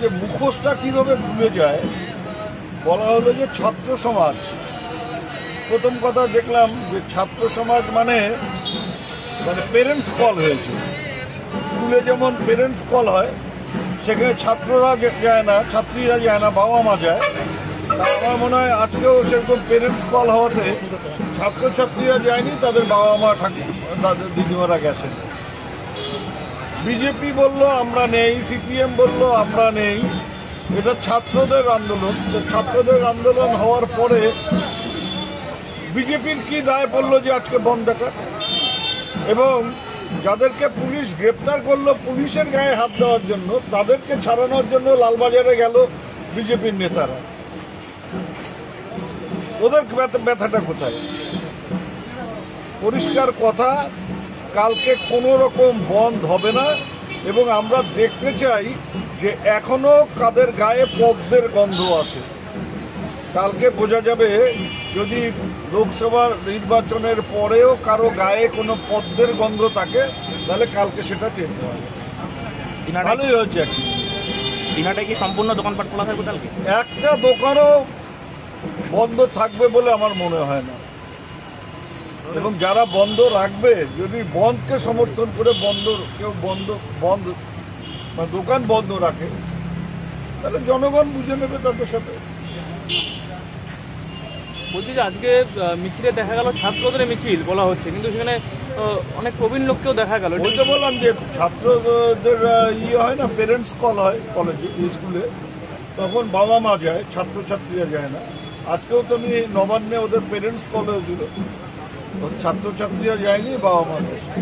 যে মুখোশটা কিভাবে ভুলে যায়, বলা হলো যে ছাত্র সমাজ। প্রথম কথা দেখলাম যে ছাত্র সমাজ মানে পেরেন্টস কল হয়েছে। স্কুলে যেমন পেরেন্টস কল হয়, সেখানে ছাত্ররা যায় না, ছাত্রীরা যায় না, বাবা মা যায়। তা আমার মনে হয় আজকেও সেরকম পেরেন্টস কল হওয়াতে ছাত্রছাত্রীরা যায়নি, তাদের বাবা মা তাদের দিদিমারা গেছেন। বিজেপি বলল আমরা নেই, সিপিএম বলল আমরা নেই। এটা ছাত্রদের আন্দোলন। ছাত্রদের আন্দোলন হওয়ার পরে বিজেপির কি দায় পড়লো যে আজকে বন্ধ ডাকাত? এবং যাদেরকে পুলিশ গ্রেপ্তার করলো পুলিশের গায়ে হাত দেওয়ার জন্য, তাদেরকে ছাড়ানোর জন্য লালবাজারে গেল বিজেপির নেতারা। ওদের ব্যথাটা কোথায়? পরিষ্কার কথা, কালকে কোনো রকম বন্ধ হবে না। এবং আমরা দেখতে চাই যে এখনো কাদের গায়ে পদ্মের গন্ধ আছে। কালকে বোঝা যাবে যদি লোকসভা নির্বাচনের পরেও কারো গায়ে কোনো পদ্মের গন্ধ থাকে, তাহলে কালকে সেটা টেনতে হবে। ভালোই হয়েছে। দিনহাটায় কি সম্পূর্ণ দোকানপাট খোলা থাকবে কালকে? একটা দোকানও বন্ধ থাকবে বলে আমার মনে হয় না। এবং যারা বন্ধ রাখবে, যদি বন্ধকে সমর্থন করে কেউ বন্ধ দোকান বন্ধ রাখে, তাহলে জনগণ বুঝে নেবে তাদের সাথে। বলছি যে আজকে মিছিলে দেখা গেল ছাত্রদের মিছিল বলা হচ্ছে, কিন্তু সেখানে অনেক প্রবীণ লোককেও দেখা গেল। বলতে বললাম যে ছাত্রদের হয় না, পেরেন্টস কল হয় কলেজে স্কুলে, তখন বাবা মা যায়, ছাত্রছাত্রীরা যায় না। আজকেও তো আমি নবান্নে ওদের পেরেন্টস কল হয়েছিল, ছাত্রছাত্রীরা যায়নি, বাবা মা গেছে।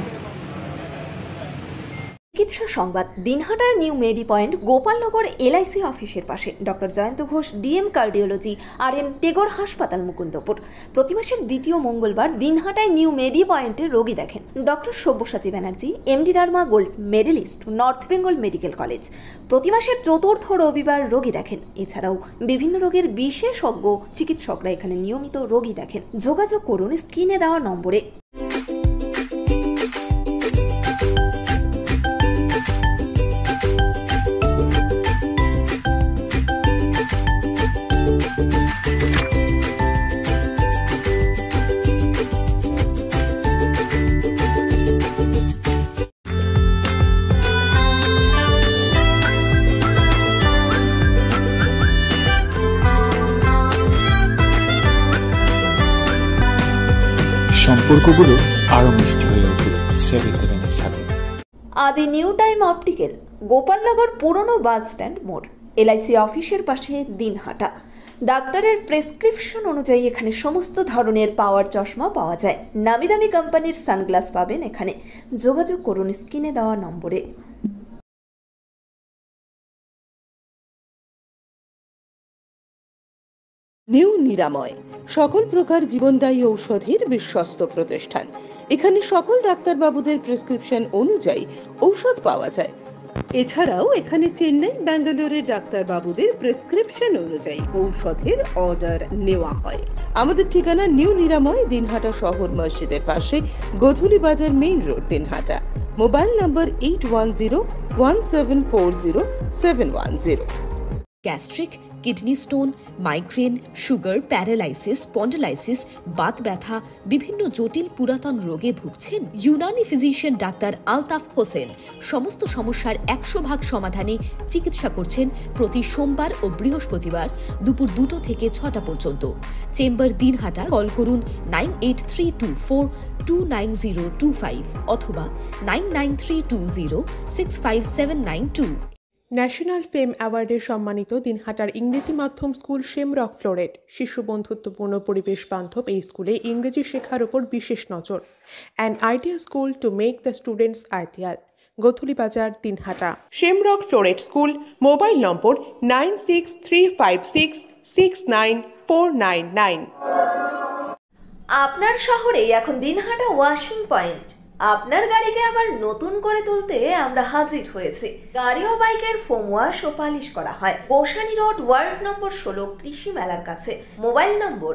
চিকিৎসা সংবাদ। দিনহাটার নিউ মেডি পয়েন্ট গোপালনগর এলআইসি অফিসের পাশে doctor Jayanta Ghosh DM cardiology RN Tagore হাসপাতাল মুকুন্দপুর। প্রতি মাসের দ্বিতীয় মঙ্গলবার দিনহাটায় নিউ মেডি পয়েন্টে রোগী দেখেন doctor Sabyasachi Banerjee, MD derma gold medalist, north Bengal medical college. প্রতি মাসের চতুর্থ রবিবার রোগী দেখেন। এছাড়াও বিভিন্ন রোগের বিশেষজ্ঞ চিকিৎসকরা এখানে নিয়মিত রোগী দেখেন। যোগাযোগ করুন স্ক্রিনে দেওয়া নম্বরে। সম্পর্কগুলো আরো মিষ্টি হয়ে উঠবে 7-Eleven-এর সাথে। আদি নিউ টাইম অপটিক্যাল, গোপালনগর পুরনো বাস স্ট্যান্ড মোড়, এলআইসি অফিসের পাশে দিনহাটা। ডাক্তারের প্রেসক্রিপশন অনুযায়ী এখানে সমস্ত ধরনের পাওয়ার চশমা পাওয়া যায়। নামি দামি কোম্পানির সানগ্লাস পাবেন এখানে। যোগাযোগ করুন স্ক্রিনে দেওয়া নম্বরে। নিউ নিরাময়, সকল প্রকার জীবনদায়ী ঔষধের বিশ্বস্ত প্রতিষ্ঠান। এখানে সকল ডাক্তারবাবুদের প্রেসক্রিপশন অনুযায়ী ঔষধ পাওয়া যায়। এছাড়াও এখানে চেন্নাই, ব্যাঙ্গালোরের ডাক্তারবাবুদের প্রেসক্রিপশন অনুযায়ী ঔষধের অর্ডার নেওয়া হয়। আমাদের ঠিকানা নিউ নিরাময়, দিনহাটা শহর মসজিদের পাশে, গোধূলি বাজার, মেইন রোড, দিনহাটা। মোবাইল নম্বর 81040710. Gastric, kidney stone, migraine, sugar, paralysis, spondylosis, Baat ব্যথা, বিভিন্ন জটিল পুরাতন রোগে ভুগছেন? ইউনানি ফিজিশিয়ান ডাক্তার আলতাফ হোসেন সমস্ত সমস্যার 100% সমাধানে চিকিৎসা করছেন প্রতি সোমবার ও বৃহস্পতিবার দুপুর 2টা থেকে 6টা পর্যন্ত। চেম্বার দিনহাটা। কল করুন 9832429025 অথবা 9932065792। ন্যাশনাল ফেম অ্যাওয়ার্ডে সম্মানিত দিনহাটার ইংরেজি মাধ্যম স্কুল শেমরক ফ্লোরেট। শিশু বন্ধুত্বপূর্ণ পরিবেশ বান্ধব এই স্কুলে ইংরেজি শেখার উপর বিশেষ নজর। An idea school to make the students ideal. Godhuli Bazar, Dinhata. Shamrock Floret school. Mobile number 9635669499। আপনার শহরে এখন দিনহাটা ওয়াশিং পয়েন্ট। আপনার গাড়িকে আবার নতুন করে তুলতে আমরা হাজির হয়েছি। গাড়ি ও বাইকের ফোম ওয়াশ ও পালিশ করা হয়। গোসানি রোড, ওয়ার্ড নম্বর 16, কৃষি মেলার কাছে। মোবাইল নম্বর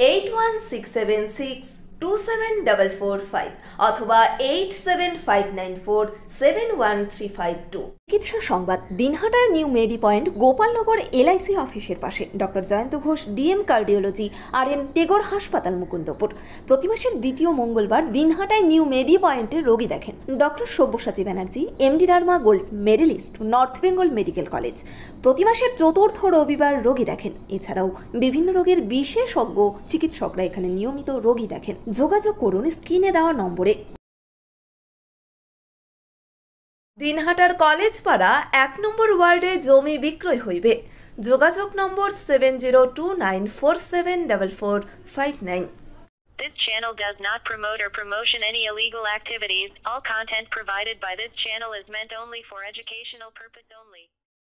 8167627445 অথবা 875947135 2। চিকিৎসা সংবাদ দিনহাটার নিউ মেডি পয়েন্ট গোপালনগর এলআইসি অফিসের পাশে doctor Jayanta Ghosh DM cardiology RN Tagore হাসপাতাল মুকুন্দপুর। প্রতি মাসের দ্বিতীয় মঙ্গলবার দিনহাটায় নিউ মেডি পয়েন্টে রোগী দেখেন ডক্টর সব্যসাচী ব্যানার্জি, MD রার্মা gold medalist, north Bengal medical college. প্রতি মাসের চতুর্থ রবিবার রোগী দেখেন। এছাড়াও বিভিন্ন রোগের বিশেষজ্ঞ চিকিৎসকরা এখানে নিয়মিত রোগী দেখেন। যোগাযোগ করুন স্ক্রিনে দেওয়া নম্বরে। দিনহাটার কলেজ পাড়া 1 নম্বর ওয়ার্ডে জমি বিক্রয় হইবে। যোগাযোগ নম্বর 7029474459। This channel does not promote or promotion any illegal activities. All content provided by this channel is meant only for educational purpose only.